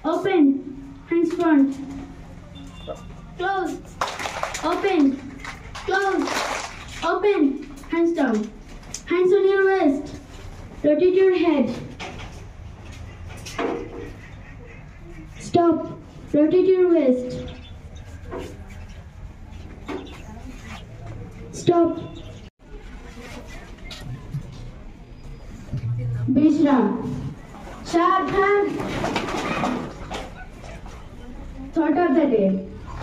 Open. Hands front. Close. Open. Close. Open. Hands down. Hands on your waist. Rotate your head. Stop. Rotate your waist. Stop. Bishram. Shabdhan. Thought of the day.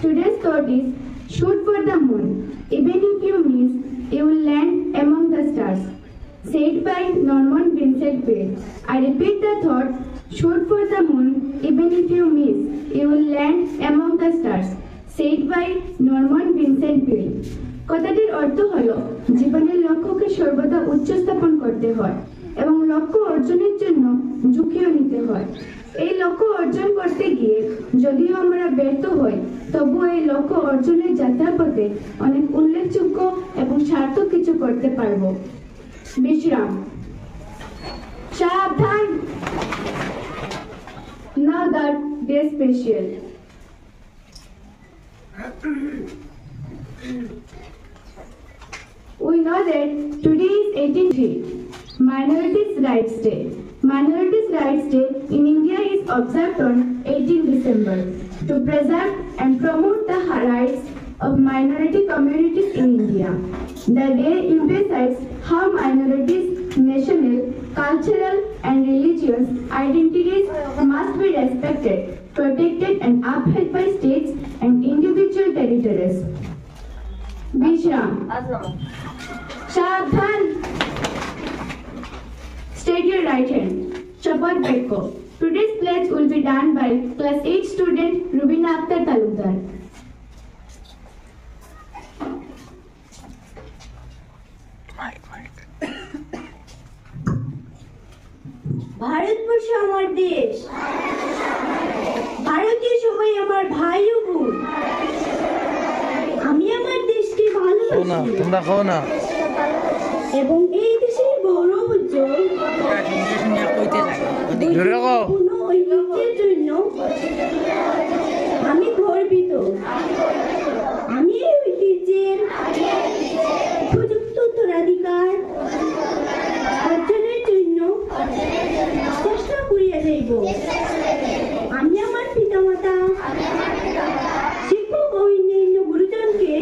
Today's thought is shoot for the moon. Even if you miss, you will land among the stars. Said by Norman Vincent Peale. I repeat the thought. Shoot for the moon. Even if you miss, you will land among the stars. Said by Norman Vincent Peale. কথাটির অর্থ হলো জীবনের লক্ষ্যকে সর্বদা উচ্চ স্থাপন করতে হয় এবং লক্ষ্য অর্জনের জন্য ঝুঁকিও নিতে হয়। এই লক্ষ্য অর্জন করতে গিয়ে যদিও আমরা ব্যর্থ হই, তবুও এই লক্ষ্য অর্জনের যাত্রাপথে অনেক উল্লেখযোগ্য এবং সার্থক কিছু করতে পারব। বিশ্রাম। সাবধান। Now that day special. We know that today is 18th Minorities' Rights Day. Minorities' Rights Day in India is observed on 18 December to preserve and promote the rights of minority communities in India. The day emphasizes how minorities' national, cultural and religious identities must be respected, protected and upheld by states and individual territories. Bishram. Shabdhan. Straight your right hand. Shapat Beko. Today's pledge will be done by Class 8 student Rubina Akhtar Talukdar. Bharatvarsha আমার দেশ, ভারতীয় সবাই আমার ভাই ও বোন। আমি আমার দেশকে ভালোবাসি এবং এই দেশের গৌরব উজ্জ্বল ঐতিহ্যের জন্য আমি গর্বিত। আমি এই ঐতিহ্যের উপযুক্ত উত্তরাধিকার অর্জনের জন্য চেষ্টা করিয়া যাইব। আমি আমার পিতামাতা, শিক্ষক ও অন্যান্য গুরুজনকে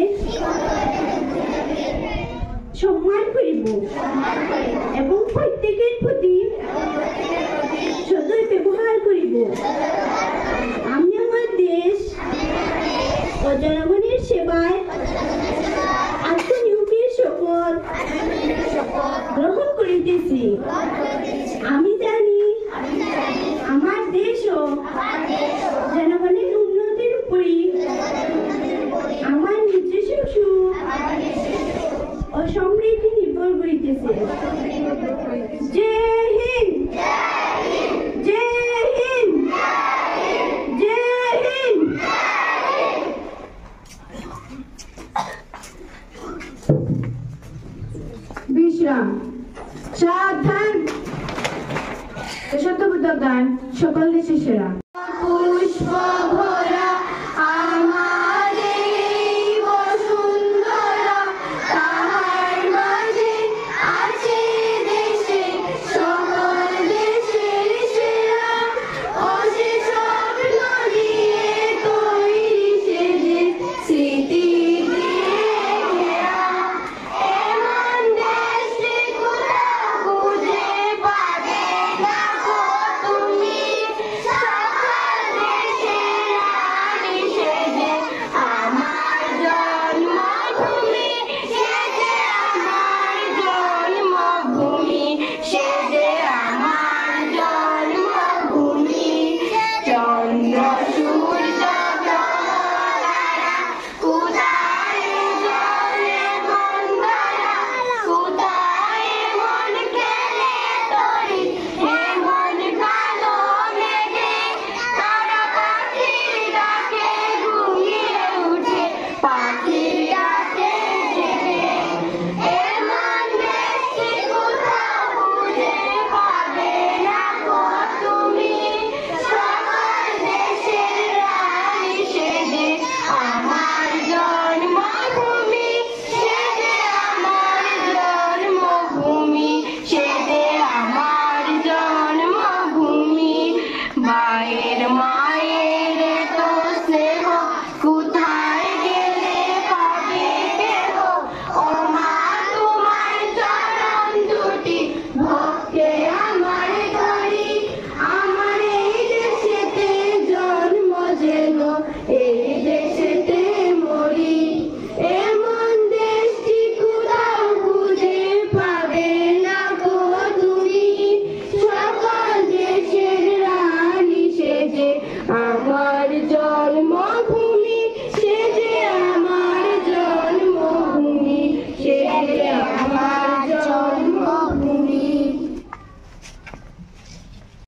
সম্মান করিব এবং প্রত্যেকের প্রতি সদয় ব্যবহার করিব। আমি আমার দেশ ও জনগণের সেবায় আত্মনিয়োগের শপথ গ্রহণ করিতেছি। আমি জানি আমার দেশ ও জনগণের উন্নতির উপরই আমার নিজস্ব সুখ ও সমৃদ্ধি নির্ভর করিতেছে। জয় হিন্দ, জয় হিন্দ, জয় হিন্দ। বিশ্রাম। সাবধান। দেশাত্মবোধক গান সকল দেশের সেরা। পুষ্প ভরা তুমি সকল দেশে বাইরে